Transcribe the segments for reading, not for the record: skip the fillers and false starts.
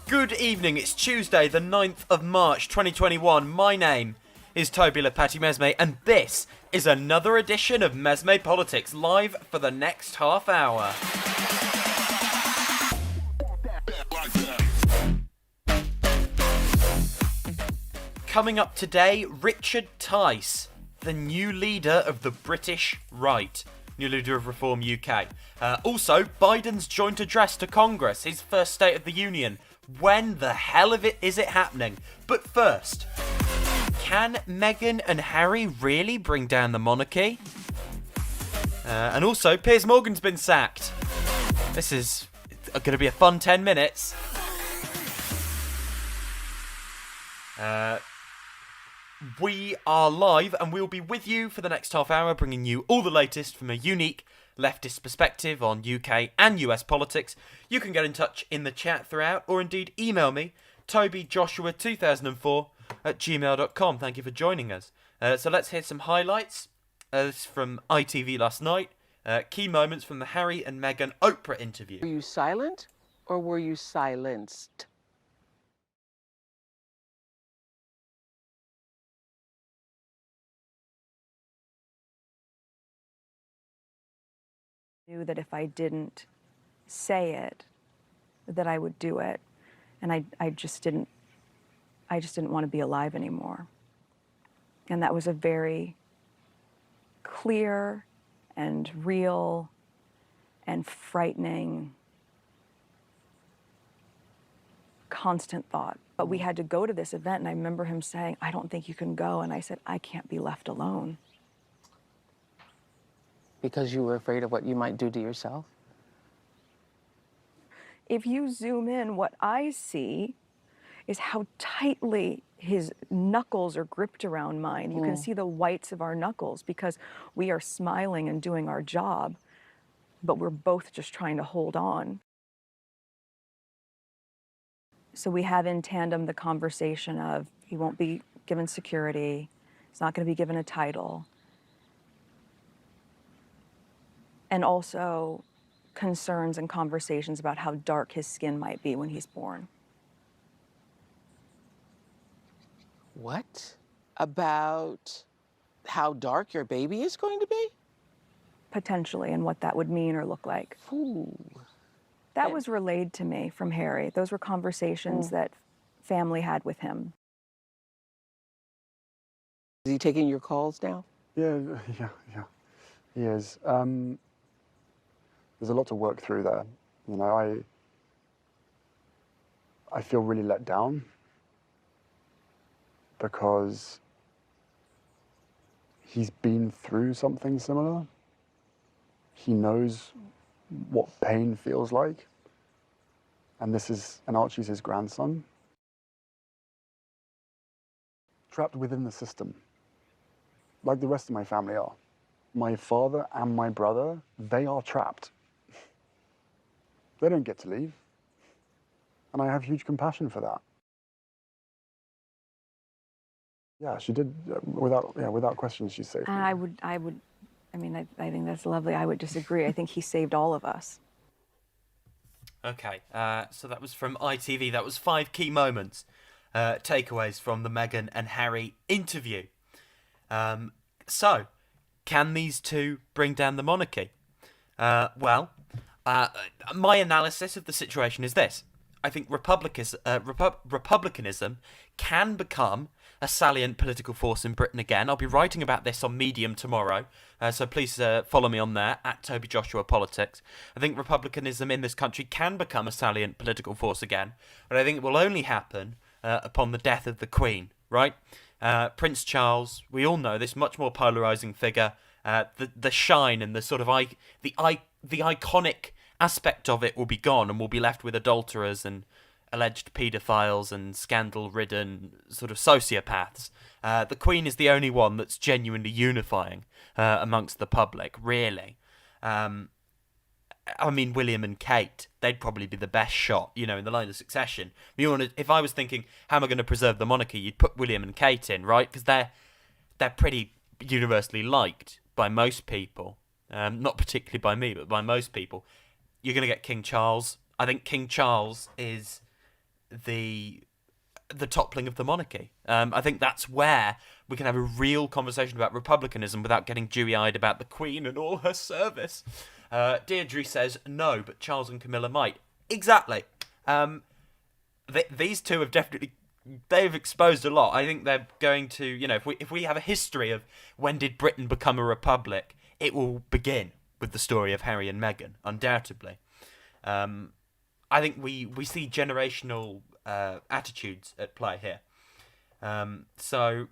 Good evening, it's Tuesday the 9th of March 2021. My name is Toby Mesme, and this is another edition of MesmePolitics, live for the next half hour. Coming up today, Richard Tice, the new leader of the British right. New leader of Reform UK. Also, Biden's joint address to Congress, his first State of the Union. When the hell is it happening? But first, can Meghan and Harry really bring down the monarchy? And also, Piers Morgan's been sacked. This is going to be a fun 10 minutes. We are live and we'll be with you for the next half hour, bringing you all the latest from a unique leftist perspective on UK and US politics. You can get in touch in the chat throughout, or indeed email me, tobyjoshua2004@gmail.com. Thank you for joining us. So let's hear some highlights from ITV last night. Key moments from the Harry and Meghan Oprah interview. Were you silent or were you silenced? Knew that if I didn't say it, that I would do it, and I just didn't want to be alive anymore. And that was a very clear and real and frightening, constant thought. But we had to go to this event, and I remember him saying, "I don't think you can go," and I said, "I can't be left alone." Because you were afraid of what you might do to yourself? If you zoom in, what I see is how tightly his knuckles are gripped around mine. You can see the whites of our knuckles because we are smiling and doing our job, but we're both just trying to hold on. So we have in tandem the conversation of he won't be given security, he's not going to be given a title, and also concerns and conversations about how dark his skin might be when he's born. What? About how dark your baby is going to be? Potentially, and what that would mean or look like. Ooh. That was relayed to me from Harry. Those were conversations that family had with him. Is he taking your calls now? Yeah, he is. There's a lot to work through there. You know, I feel really let down because he's been through something similar. He knows what pain feels like. And Archie's his grandson. Trapped within the system, like the rest of my family are. My father and my brother, they are trapped. They don't get to leave. And I have huge compassion for that. Yeah, she did, without question, she saved me. I think that's lovely. I would disagree. I think he saved all of us. Okay, so that was from ITV. That was 5 key moments, takeaways from the Meghan and Harry interview. So, can these two bring down the monarchy? My analysis of the situation is this. I think republicanism can become a salient political force in Britain again. I'll be writing about this on Medium tomorrow, so please follow me on there, @TobyJoshuaPolitics. I think republicanism in this country can become a salient political force again, but I think it will only happen upon the death of the Queen, right? Prince Charles, we all know this much more polarising figure, the shine and the sort of the iconic aspect of it will be gone, and we'll be left with adulterers and alleged paedophiles and scandal-ridden sort of sociopaths. The Queen is the only one that's genuinely unifying amongst the public, really. I mean, William and Kate, they'd probably be the best shot, in the line of succession. If I was thinking, how am I going to preserve the monarchy, you'd put William and Kate in, right? Because they're pretty universally liked by most people. Not particularly by me, but by most people. You're going to get King Charles. I think King Charles is the toppling of the monarchy. I think that's where we can have a real conversation about republicanism without getting dewy-eyed about the Queen and all her service. Deirdre says no, but Charles and Camilla might. Exactly. These two have they've exposed a lot. I think they're going to, if we have a history of when did Britain become a republic, it will begin with the story of Harry and Meghan, undoubtedly. I think we see generational attitudes at play here. So,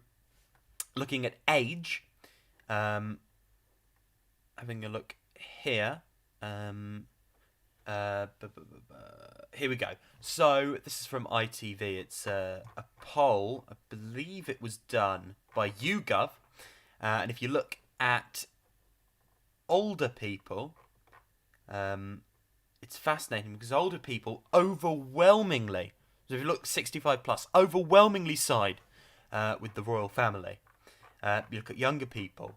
looking at age, having a look here. Here we go. So this is from ITV. It's a poll. I believe it was done by YouGov. And if you look at older people, it's fascinating because older people overwhelmingly, so if you look 65 plus, overwhelmingly side with the royal family. You look at younger people,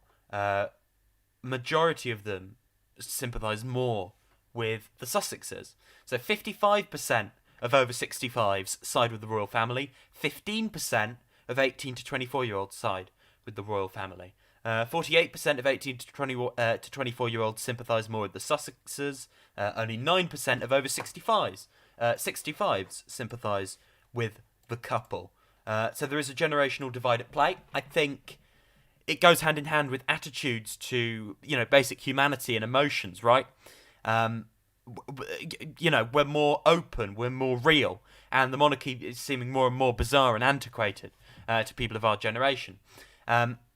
majority of them sympathise more with the Sussexes. So 55% of over 65s side with the royal family, 15% of 18 to 24-year-olds side with the royal family. 48% of 18 to 24-year-olds sympathise more with the Sussexes. Only 9% of over 65s sympathise with the couple. So there is a generational divide at play. I think it goes hand in hand with attitudes to, basic humanity and emotions, right? We're more open, we're more real, and the monarchy is seeming more and more bizarre and antiquated to people of our generation.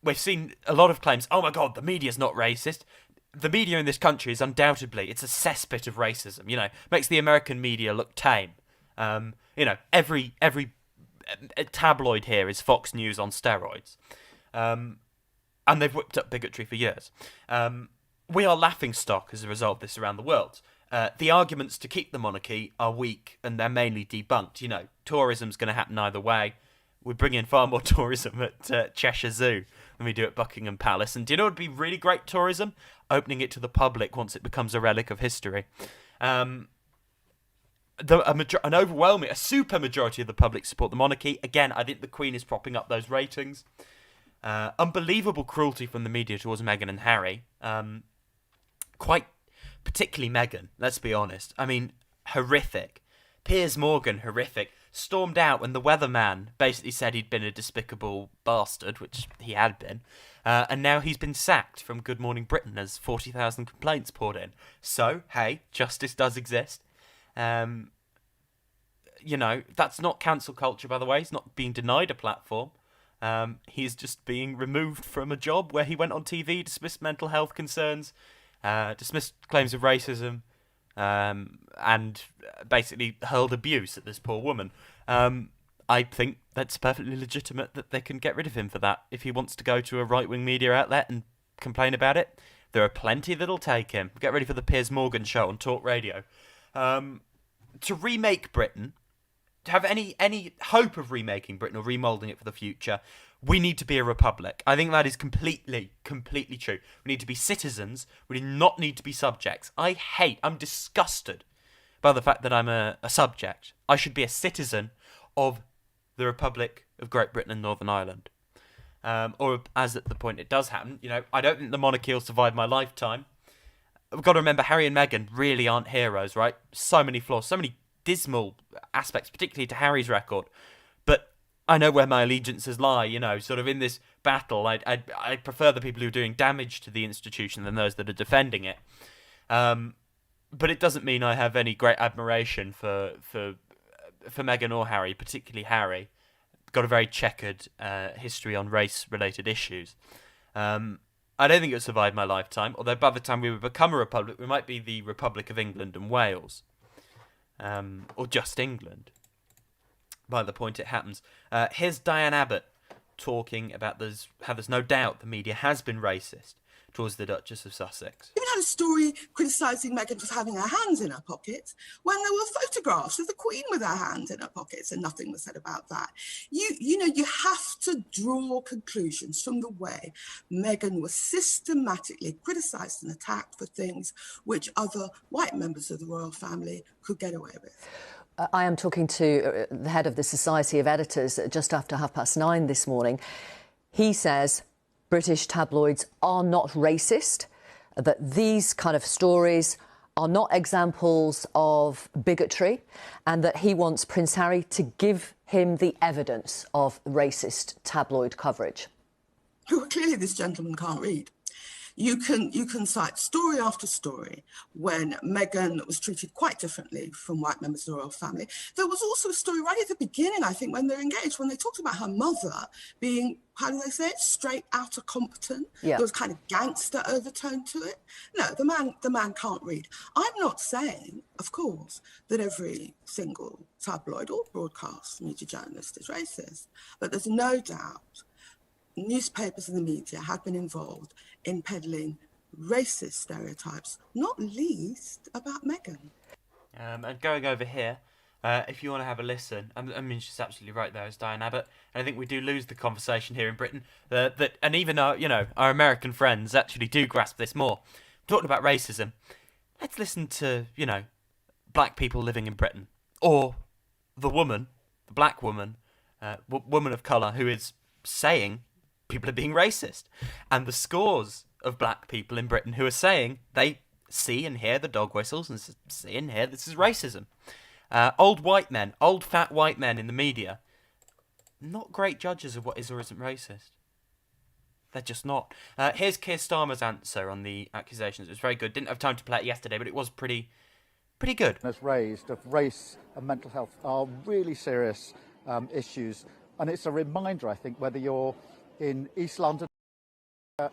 We've seen a lot of claims, oh my god, the media's not racist. The media in this country is undoubtedly, it's a cesspit of racism, makes the American media look tame. Every tabloid here is Fox News on steroids. And they've whipped up bigotry for years. We are laughingstock as a result of this around the world. The arguments to keep the monarchy are weak and they're mainly debunked. Tourism's going to happen either way. We bring in far more tourism at Cheshire Zoo than we do at Buckingham Palace. And do you know what would be really great tourism? Opening it to the public once it becomes a relic of history. A super majority of the public support the monarchy. Again, I think the Queen is propping up those ratings. Unbelievable cruelty from the media towards Meghan and Harry. Quite particularly Meghan, let's be honest. I mean, horrific. Piers Morgan, horrific. Stormed out when the weatherman basically said he'd been a despicable bastard, which he had been. And now he's been sacked from Good Morning Britain as 40,000 complaints poured in. So, hey, justice does exist. That's not cancel culture, by the way. He's not being denied a platform. He's just being removed from a job where he went on TV, dismissed mental health concerns, dismissed claims of racism, and basically hurled abuse at this poor woman. I think that's perfectly legitimate that they can get rid of him for that. If he wants to go to a right-wing media outlet and complain about it, there are plenty that'll take him. Get ready for the Piers Morgan show on Talk Radio. To remake Britain, to have any hope of remaking Britain or remoulding it for the future, we need to be a republic. I think that is completely true. We need to be citizens. We do not need to be subjects. I'm disgusted by the fact that I'm a subject. I should be a citizen of the Republic of Great Britain and Northern Ireland. Or as at the point it does happen, I don't think the monarchy will survive my lifetime. We've got to remember Harry and Meghan really aren't heroes, right? So many flaws, so many dismal aspects, particularly to Harry's record. But I know where my allegiances lie, sort of in this battle. I prefer the people who are doing damage to the institution than those that are defending it. But it doesn't mean I have any great admiration for Meghan or Harry, particularly Harry. Got a very checkered history on race-related issues. I don't think it'll survive my lifetime, although by the time we would become a republic, we might be the Republic of England and Wales. Or just England, by the point it happens. Here's Diane Abbott talking about how there's no doubt the media has been racist towards the Duchess of Sussex. We even had a story criticising Meghan for having her hands in her pockets when there were photographs of the Queen with her hands in her pockets, and nothing was said about that. You have to draw conclusions from the way Meghan was systematically criticised and attacked for things which other white members of the royal family could get away with. I am talking to the head of the Society of Editors just after 9:30 this morning. He says British tabloids are not racist, that these kind of stories are not examples of bigotry, and that he wants Prince Harry to give him the evidence of racist tabloid coverage. Well, clearly this gentleman can't read. You can cite story after story when Meghan was treated quite differently from white members of the royal family. There was also a story right at the beginning, I think, when they're engaged, when they talked about her mother being, how do they say it, straight outta competent. Yeah. There was kind of gangster overtone to it. No, the man can't read. I'm not saying, of course, that every single tabloid or broadcast media journalist is racist, but there's no doubt newspapers and the media have been involved in peddling racist stereotypes, not least about Meghan. And going over here, if you want to have a listen, I mean, she's absolutely right there, as Diane Abbott. And I think we do lose the conversation here in Britain. And even our American friends actually do grasp this more. Talking about racism, let's listen to, black people living in Britain. Or the black woman, woman of colour, who is saying people are being racist, and the scores of black people in Britain who are saying they see and hear the dog whistles and see and hear this is racism. Old fat white men in the media, not great judges of what is or isn't racist. They're just not. Here's Keir Starmer's answer on the accusations. It was very good. Didn't have time to play it yesterday, but it was pretty good. As raised of race and mental health are really serious issues, and it's a reminder, I think, whether you're in East London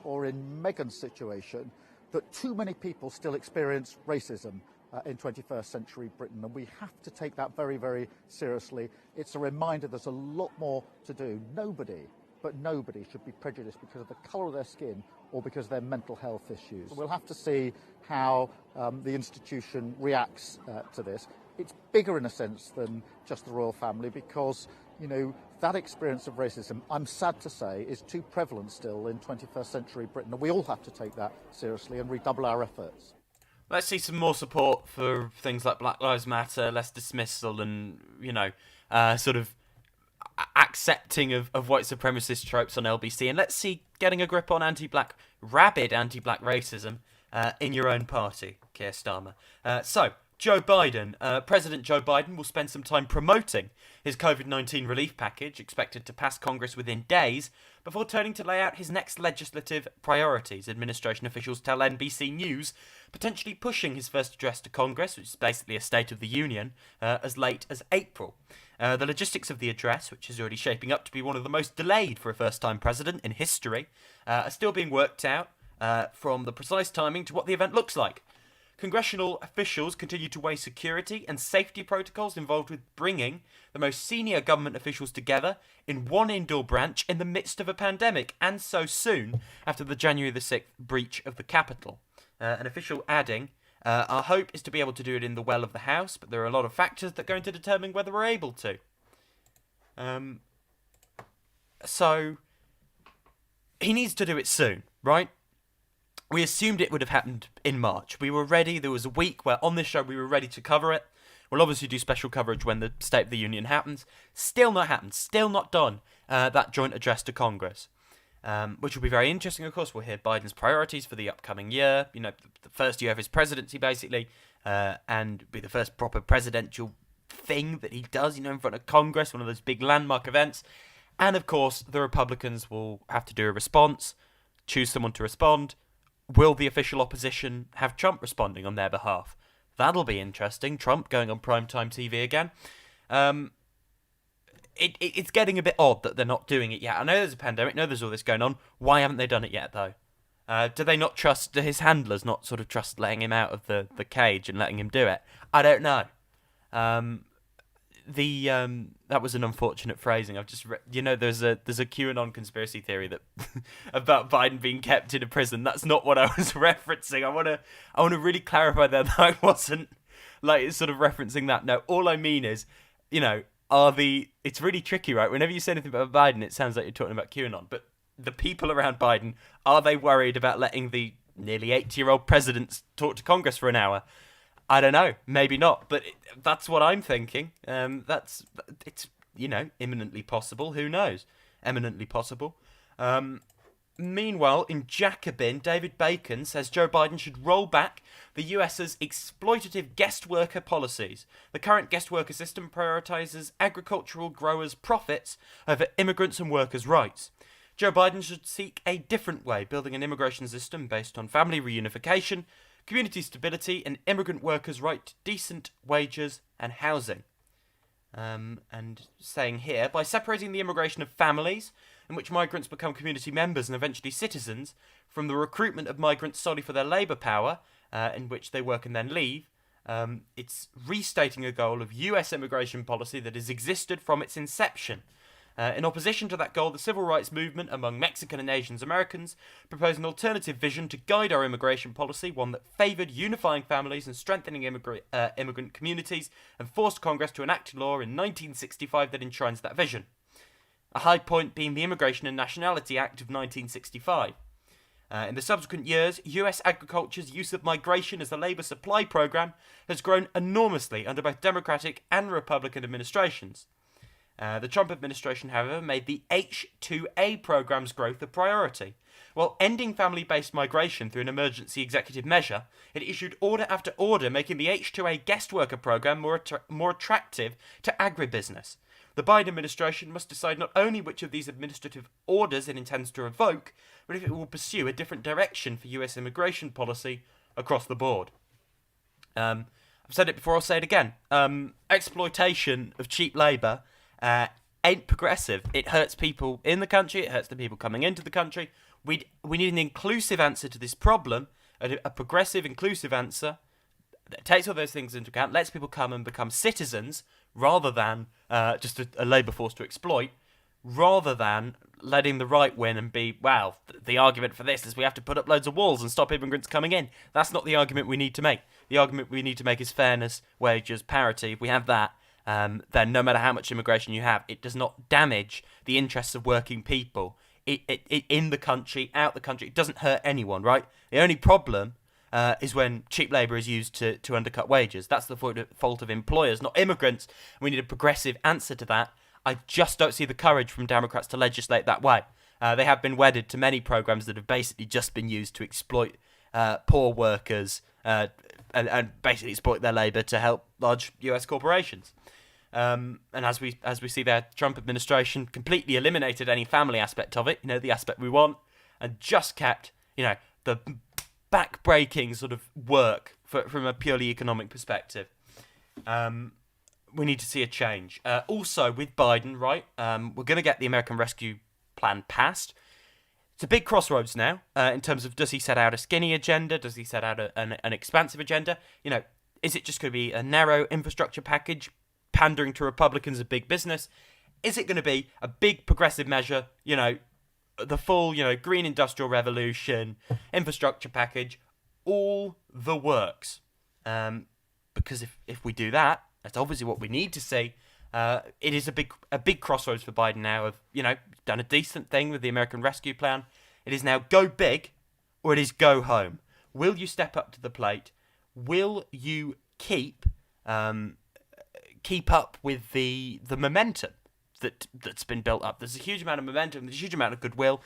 or in Meghan's situation, that too many people still experience racism in 21st century Britain, and we have to take that very, very seriously. It's a reminder there's a lot more to do. Nobody should be prejudiced because of the colour of their skin or because of their mental health issues. We'll have to see how the institution reacts to this. It's bigger in a sense than just the royal family because, that experience of racism, I'm sad to say, is too prevalent still in 21st century Britain. And we all have to take that seriously and redouble our efforts. Let's see some more support for things like Black Lives Matter, less dismissal and, sort of accepting of white supremacist tropes on LBC. And let's see getting a grip on rabid anti-black racism in your own party, Keir Starmer. Joe Biden, President Joe Biden will spend some time promoting his COVID-19 relief package, expected to pass Congress within days, before turning to lay out his next legislative priorities. Administration officials tell NBC News, potentially pushing his first address to Congress, which is basically a State of the Union, as late as April. The logistics of the address, which is already shaping up to be one of the most delayed for a first-time president in history, are still being worked out, from the precise timing to what the event looks like. Congressional officials continue to weigh security and safety protocols involved with bringing the most senior government officials together in one indoor branch in the midst of a pandemic, and so soon after the January the 6th breach of the Capitol. An official adding, our hope is to be able to do it in the well of the House, but there are a lot of factors that go into determining whether we're able to. So, he needs to do it soon, right? We assumed it would have happened in March. We were ready. There was a week where on this show we were ready to cover it. We'll obviously do special coverage when the State of the Union happens. Still not happened. Still not done. That joint address to Congress. Which will be very interesting, of course. We'll hear Biden's priorities for the upcoming year. The first year of his presidency, basically. And be the first proper presidential thing that he does, in front of Congress. One of those big landmark events. And, of course, the Republicans will have to do a response. Choose someone to respond. Will the official opposition have Trump responding on their behalf? That'll be interesting. Trump going on primetime TV again. It's getting a bit odd that they're not doing it yet. I know there's a pandemic. I know there's all this going on. Why haven't they done it yet, though? Do they not trust, do his handlers not sort of trust letting him out of the cage and letting him do it? I don't know. That was an unfortunate phrasing. I've just there's a QAnon conspiracy theory that about Biden being kept in a prison. That's not what I was referencing. I want to really clarify that I wasn't sort of referencing that. No, all I mean is, it's really tricky, right? Whenever you say anything about Biden, it sounds like you're talking about QAnon. But the people around Biden, are they worried about letting the nearly 80-year-old president talk to Congress for an hour? I don't know, maybe not, but that's what I'm thinking. It's imminently possible. Who knows? Eminently possible. Meanwhile, in Jacobin, David Bacon says Joe Biden should roll back the US's exploitative guest worker policies. The current guest worker system prioritises agricultural growers' profits over immigrants and workers' rights. Joe Biden should seek a different way, building an immigration system based on family reunification, community stability, and immigrant workers' right to decent wages and housing. And saying here, by separating the immigration of families, in which migrants become community members and eventually citizens, from the recruitment of migrants solely for their labour power, in which they work and then leave, it's restating a goal of US immigration policy that has existed from its inception. In opposition to that goal, the civil rights movement among Mexican and Asian Americans proposed an alternative vision to guide our immigration policy, one that favoured unifying families and strengthening immigrant communities, and forced Congress to enact a law in 1965 that enshrines that vision. A high point being the Immigration and Nationality Act of 1965. In the subsequent years, US agriculture's use of migration as a labour supply programme has grown enormously under both Democratic and Republican administrations. The Trump administration, however, made the H-2A programme's growth a priority. While ending family-based migration through an emergency executive measure, it issued order after order making the H-2A guest worker programme more attractive to agribusiness. The Biden administration must decide not only which of these administrative orders it intends to revoke, but if it will pursue a different direction for US immigration policy across the board. I've said it before, I'll say it again. Exploitation of cheap labour ain't progressive. It hurts people in the country, it hurts the people coming into the country. We need an inclusive answer to this problem, a progressive, inclusive answer that takes all those things into account, lets people come and become citizens, rather than just a labour force to exploit, rather than letting the right win and be, well, the argument for this is we have to put up loads of walls and stop immigrants coming in. That's not the argument we need to make. The argument we need to make is fairness, wages, parity. If we have that, then no matter how much immigration you have, it does not damage the interests of working people it in the country, out the country. It doesn't hurt anyone, right? The only problem is when cheap labour is used to undercut wages. That's the fault of employers, not immigrants. We need a progressive answer to that. I just don't see the courage from Democrats to legislate that way. They have been wedded to many programmes that have basically just been used to exploit poor workers and basically exploit their labour to help large US corporations. And as we see there, Trump administration completely eliminated any family aspect of it, the aspect we want, and just kept, the back-breaking sort of work from a purely economic perspective. We need to see a change. Also, with Biden, right, we're going to get the American Rescue Plan passed. It's a big crossroads now in terms of, does he set out a skinny agenda? Does he set out an expansive agenda? Is it just going to be a narrow infrastructure package pandering to Republicans and big business? Is it going to be a big progressive measure, the full, green industrial revolution, infrastructure package, all the works? Because if we do that, that's obviously what we need to see. It is a big crossroads for Biden now of, done a decent thing with the American Rescue Plan. It is now go big or it is go home. Will you step up to the plate? Will you keep up with the momentum that's been built up? There's a huge amount of momentum, there's a huge amount of goodwill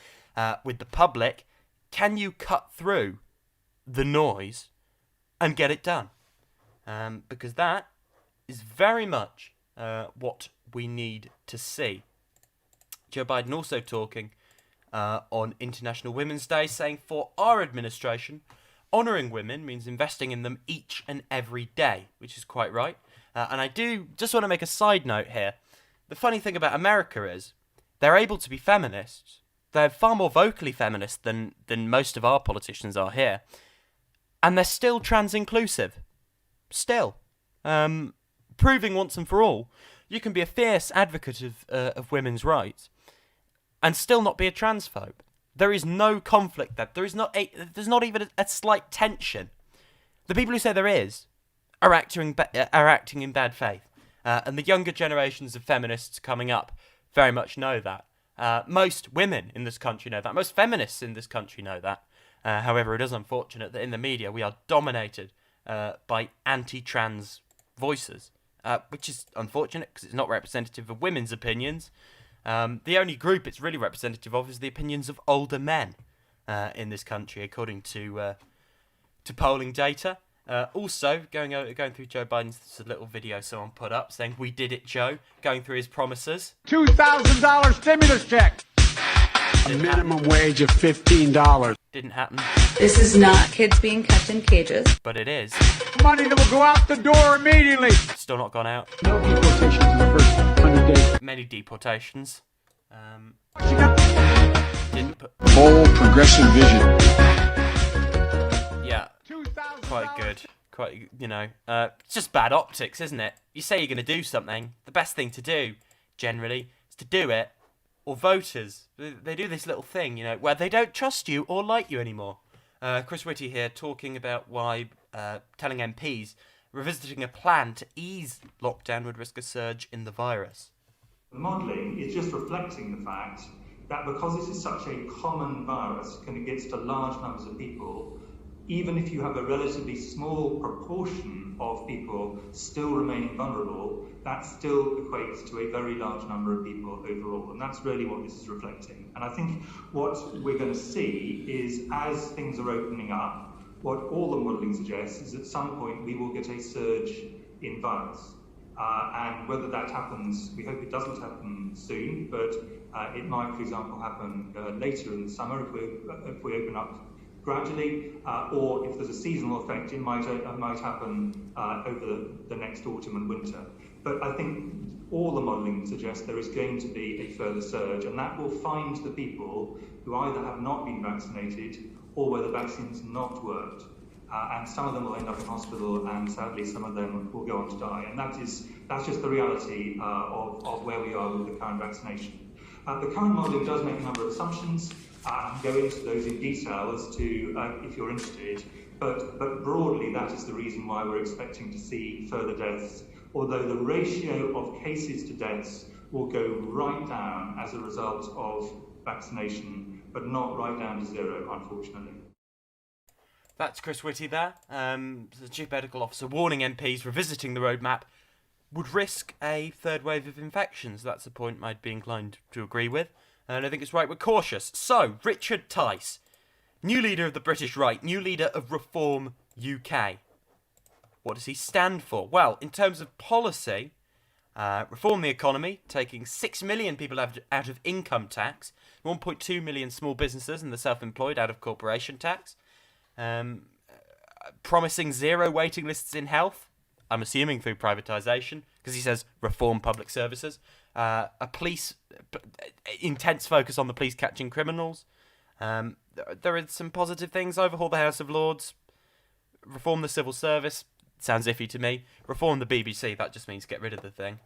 with the public. Can you cut through the noise and get it done? Because that is very much what we need to see. Joe Biden also talking on International Women's Day, saying for our administration, honouring women means investing in them each and every day, which is quite right. And I do just want to make a side note here. The funny thing about America is they're able to be feminists. They're far more vocally feminist than most of our politicians are here. And they're still trans-inclusive. Still. Proving once and for all, you can be a fierce advocate of women's rights and still not be a transphobe. There is no conflict there. There's not even a slight tension. The people who say there is are acting in bad faith. And the younger generations of feminists coming up very much know that. Most women in this country know that. Most feminists in this country know that. However, it is unfortunate that in the media we are dominated by anti-trans voices, which is unfortunate because it's not representative of women's opinions. The only group it's really representative of is the opinions of older men in this country, according to polling data. Also, going through Joe Biden's little video someone put up saying, "We did it, Joe," going through his promises. $2,000 stimulus check. A minimum wage of $15. Didn't happen. This is not kids being kept in cages. But it is. Money that will go out the door immediately. Still not gone out. No deportations in the first 100 days. Many deportations. Didn't put... Bold, progressive vision. Yeah. Quite good. Quite, it's just bad optics, isn't it? You say you're going to do something. The best thing to do, generally, is to do it. Or voters, they do this little thing, where they don't trust you or like you anymore. Chris Whitty here talking about why telling MPs revisiting a plan to ease lockdown would risk a surge in the virus. The modelling is just reflecting the fact that because this is such a common virus and it gets to large numbers of people, even if you have a relatively small proportion of people still remaining vulnerable, that still equates to a very large number of people overall. And that's really what this is reflecting. And I think what we're going to see is, as things are opening up, what all the modelling suggests is at some point we will get a surge in virus. And whether that happens, we hope it doesn't happen soon, but it might, for example, happen later in the summer if we open up gradually, or if there's a seasonal effect, it might happen over the next autumn and winter. But I think all the modelling suggests there is going to be a further surge, and that will find the people who either have not been vaccinated or where the vaccine's not worked. And some of them will end up in hospital, and sadly some of them will go on to die. And that's just the reality of where we are with the current vaccination. The current modelling does make a number of assumptions. I can go into those in detail as to if you're interested, but broadly that is the reason why we're expecting to see further deaths, although the ratio of cases to deaths will go right down as a result of vaccination, but not right down to zero, unfortunately. That's Chris Whitty there, the Chief Medical Officer, warning MPs revisiting the roadmap would risk a third wave of infections. That's a point I'd be inclined to agree with. And I think it's right we're cautious. So, Richard Tice, new leader of the British right, new leader of Reform UK. What does he stand for? Well, in terms of policy, reform the economy, taking 6 million people out of income tax, 1.2 million small businesses and the self-employed out of corporation tax, promising zero waiting lists in health, I'm assuming through privatisation, because he says reform public services, intense focus on the police catching criminals. There are some positive things. Overhaul the House of Lords. Reform the civil service. Sounds iffy to me. Reform the BBC. That just means get rid of the thing.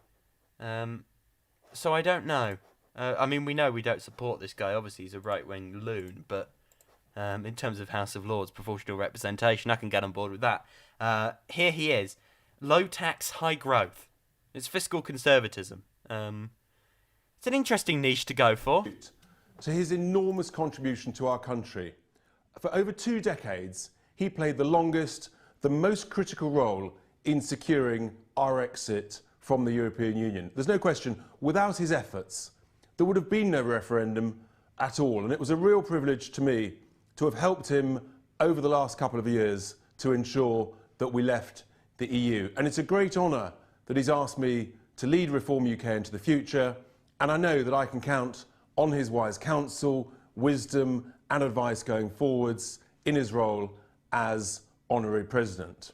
So I don't know. We know we don't support this guy. Obviously, he's a right-wing loon. But in terms of House of Lords, proportional representation, I can get on board with that. Here he is. Low tax, high growth. It's fiscal conservatism. It's an interesting niche to go for. To his enormous contribution to our country. For over 2 decades, he played the longest, the most critical role in securing our exit from the European Union. There's no question, without his efforts, there would have been no referendum at all. And it was a real privilege to me to have helped him over the last couple of years to ensure that we left the EU. And it's a great honour that he's asked me to lead Reform UK into the future. And I know that I can count on his wise counsel, wisdom and advice going forwards in his role as Honorary President.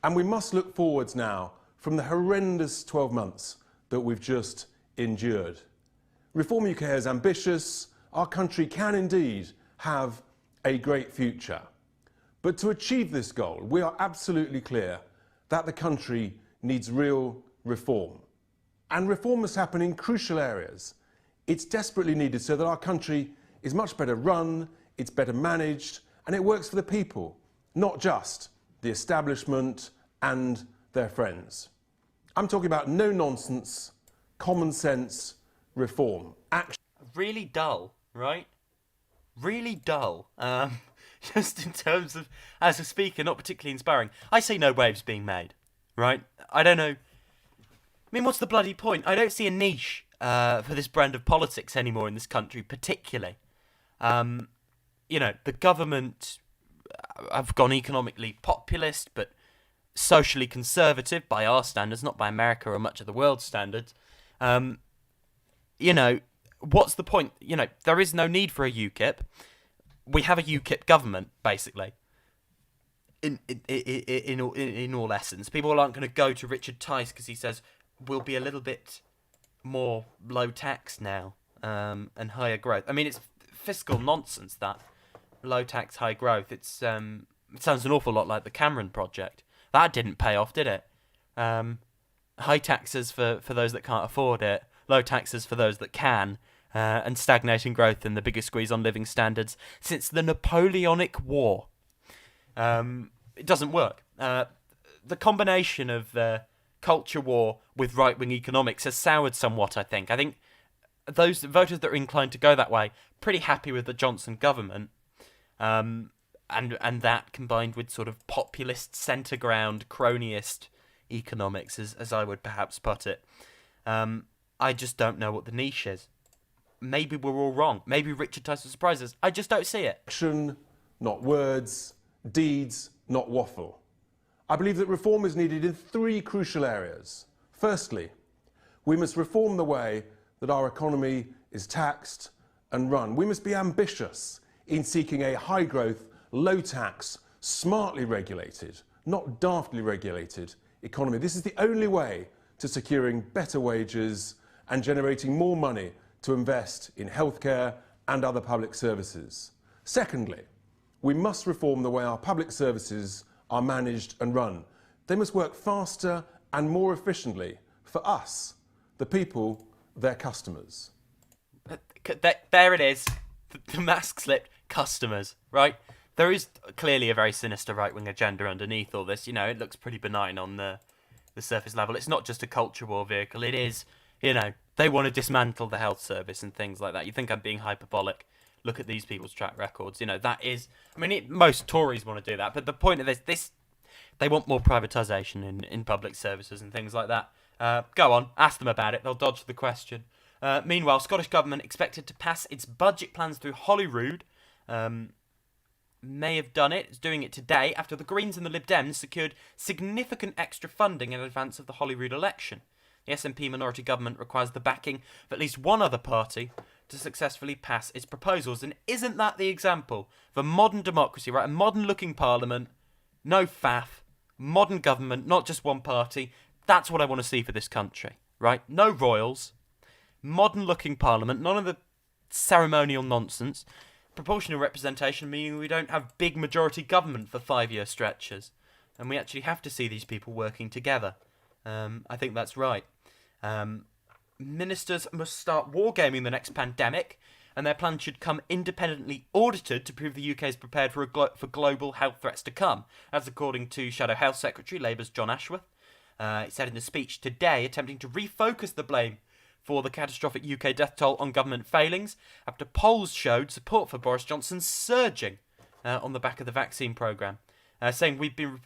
And we must look forwards now from the horrendous 12 months that we've just endured. Reform UK is ambitious. Our country can indeed have a great future. But to achieve this goal, we are absolutely clear that the country needs real reform. And reform must happen in crucial areas. It's desperately needed so that our country is much better run, it's better managed, and it works for the people, not just the establishment and their friends. I'm talking about no-nonsense, common-sense reform. Action. Really dull, right? Really dull. just in terms of, as a speaker, not particularly inspiring. I see no waves being made, right? I don't know. I mean, what's the bloody point? I don't see a niche for this brand of politics anymore in this country, particularly. The government have gone economically populist, but socially conservative by our standards, not by America or much of the world's standards. What's the point? There is no need for a UKIP. We have a UKIP government, basically. In all essence, people aren't going to go to Richard Tice because he says we'll be a little bit more low tax now and higher growth. I mean, it's fiscal nonsense, that low tax, high growth. It sounds an awful lot like the Cameron project. That didn't pay off, did it? High taxes for those that can't afford it, low taxes for those that can, and stagnating growth and the biggest squeeze on living standards since the Napoleonic War. It doesn't work. The combination of the culture war with right-wing economics has soured somewhat, I think. I think those voters that are inclined to go that way, pretty happy with the Johnson government, and that combined with sort of populist, centre-ground, cronyist economics, as I would perhaps put it. I just don't know what the niche is. Maybe we're all wrong. Maybe Richard Tice will surprise us. I just don't see it. Action, not words. Deeds, not waffle. I believe that reform is needed in 3 crucial areas. Firstly, we must reform the way that our economy is taxed and run. We must be ambitious in seeking a high-growth, low-tax, smartly regulated, not daftly regulated economy. This is the only way to securing better wages and generating more money to invest in healthcare and other public services. Secondly, we must reform the way our public services are managed and run. They must work faster and more efficiently for us, the people, their customers. There it is. The mask slipped. Customers, right? There is clearly a very sinister right-wing agenda underneath all this. It looks pretty benign on the surface level. It's not just a culture war vehicle. It is, they want to dismantle the health service and things like that. You think I'm being hyperbolic? Look at these people's track records. That is... most Tories want to do that. But the point of this they want more privatisation in public services and things like that. Go on, ask them about it. They'll dodge the question. Meanwhile, Scottish Government expected to pass its budget plans through Holyrood. May have done it. It's doing it today after the Greens and the Lib Dems secured significant extra funding in advance of the Holyrood election. The SNP minority government requires the backing of at least one other party to successfully pass its proposals. And isn't that the example of a modern democracy, right? A modern-looking parliament, no faff, modern government, not just one party. That's what I want to see for this country, right? No royals, modern-looking parliament, none of the ceremonial nonsense, proportional representation, meaning we don't have big majority government for 5-year stretches. And we actually have to see these people working together. I think that's right. Ministers must start wargaming the next pandemic, and their plans should come independently audited to prove the UK is prepared for global health threats to come. That's according to Shadow Health Secretary, Labour's John Ashworth. He said in a speech today, attempting to refocus the blame for the catastrophic UK death toll on government failings after polls showed support for Boris Johnson surging on the back of the vaccine programme, saying we've been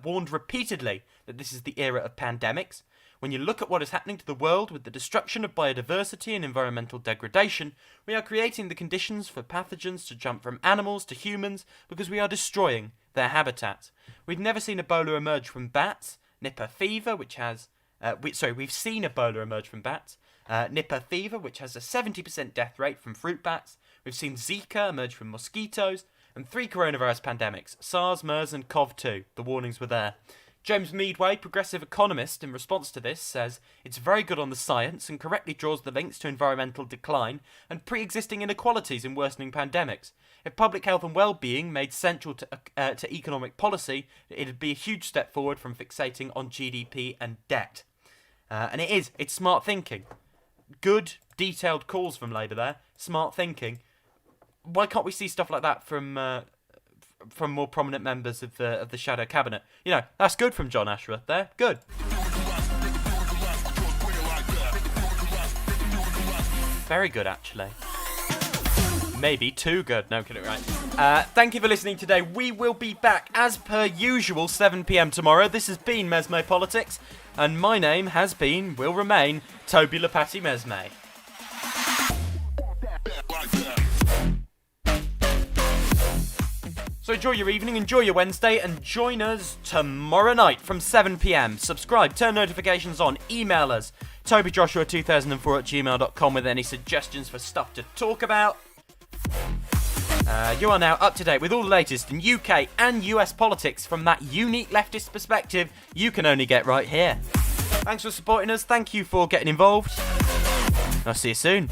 warned repeatedly that this is the era of pandemics. When you look at what is happening to the world with the destruction of biodiversity and environmental degradation, we are creating the conditions for pathogens to jump from animals to humans because we are destroying their habitats. We've never seen Ebola emerge from bats. Nipah fever, which has... we've seen Ebola emerge from bats. Nipah fever, which has a 70% death rate from fruit bats. We've seen Zika emerge from mosquitoes. And 3 coronavirus pandemics, SARS, MERS and CoV-2. The warnings were there. James Meadway, progressive economist, in response to this, says it's very good on the science and correctly draws the links to environmental decline and pre-existing inequalities in worsening pandemics. If public health and well-being made central to economic policy, it'd be a huge step forward from fixating on GDP and debt. And it's smart thinking. Good, detailed calls from Labour there. Smart thinking. Why can't we see stuff like that from more prominent members of the shadow cabinet? That's good from John Ashworth there. Good. Very good, actually. maybe too good. No, kidding, right. Thank you for listening today. We will be back as per usual 7 p.m. tomorrow. This has been MesmePolitics, and my name has been, will remain, Toby Lapati Mesme. So enjoy your evening, enjoy your Wednesday, and join us tomorrow night from 7 p.m. Subscribe, turn notifications on, email us, tobyjoshua2004@gmail.com with any suggestions for stuff to talk about. You are now up to date with all the latest in UK and US politics from that unique leftist perspective you can only get right here. Thanks for supporting us, thank you for getting involved. I'll see you soon.